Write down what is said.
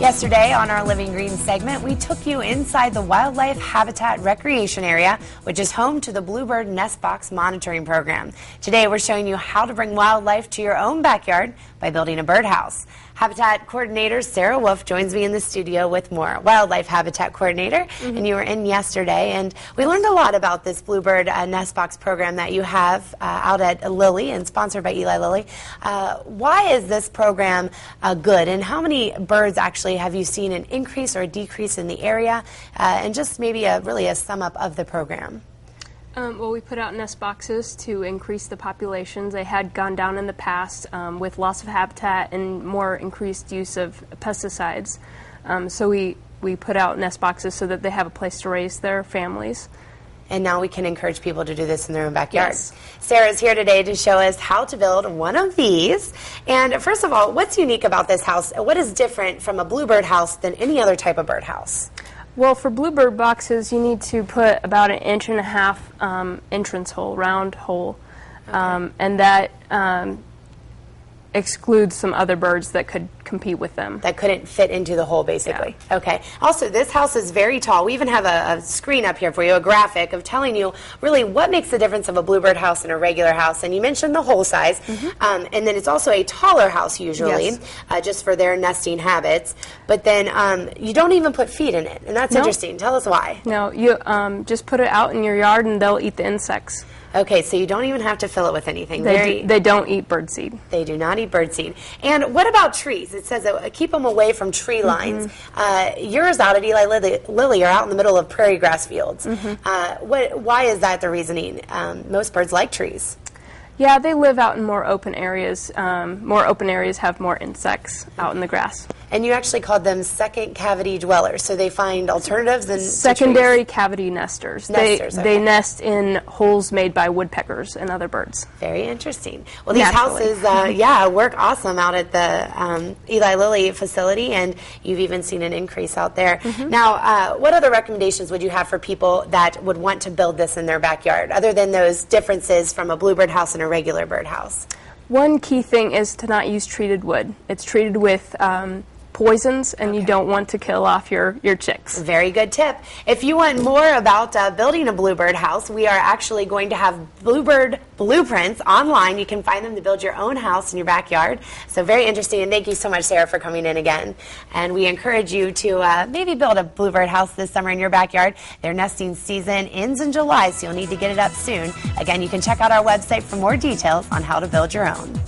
Yesterday on our Living Green segment, we took you inside the Wildlife Habitat Recreation Area, which is home to the Bluebird Nest Box Monitoring Program. Today we're showing you how to bring wildlife to your own backyard by building a birdhouse. Habitat Coordinator Sarah Wolf joins me in the studio with more. Wildlife Habitat Coordinator, and you were in yesterday, and we learned a lot about this Bluebird Nest Box program that you have out at Lilly and sponsored by Eli Lilly. Why is this program good, and how many birds actually have you seen an increase or a decrease in the area, and just maybe really a sum up of the program? Well, we put out nest boxes to increase the populations. They had gone down in the past with loss of habitat and more increased use of pesticides. So we put out nest boxes so that they have a place to raise their families. And now we can encourage people to do this in their own backyard. Yes. Sarah's here today to show us how to build one of these. And first of all, what's unique about this house? What is different from a bluebird house than any other type of birdhouse? Well, for bluebird boxes, you need to put about 1.5 inch entrance hole, round hole, and that excludes some other birds that could compete with them. That couldn't fit into the hole, basically. Yeah. Okay. Also, this house is very tall. We even have a screen up here for you, a graphic of telling you really what makes the difference of a bluebird house and a regular house. And you mentioned the hole size, and then it's also a taller house usually, just for their nesting habits. But then you don't even put feed in it, and that's interesting. Tell us why. No, you just put it out in your yard, and they'll eat the insects. Okay, so you don't even have to fill it with anything. They don't eat birdseed. They do not eat birdseed. And what about trees? It says that keep them away from tree lines. Yours out at Eli Lilly are out in the middle of prairie grass fields. Why is that the reasoning? Most birds like trees. Yeah, they live out in more open areas. More open areas have more insects out in the grass. And you actually called them second cavity dwellers, so they find alternatives in secondary cavity nesters. They nest in holes made by woodpeckers and other birds. Very interesting. Well, these houses, work awesome out at the Eli Lilly facility, and you've even seen an increase out there. Now, what other recommendations would you have for people that would want to build this in their backyard, other than those differences from a bluebird house and a regular birdhouse? One key thing is to not use treated wood. It's treated with poisons, and you don't want to kill off your chicks. Very good tip. If you want more about building a bluebird house, we are actually going to have bluebird blueprints online. You can find them to build your own house in your backyard. So very interesting, and thank you so much, Sarah, for coming in again. And we encourage you to maybe build a bluebird house this summer in your backyard. Their nesting season ends in July, so you'll need to get it up soon. Again, you can check out our website for more details on how to build your own.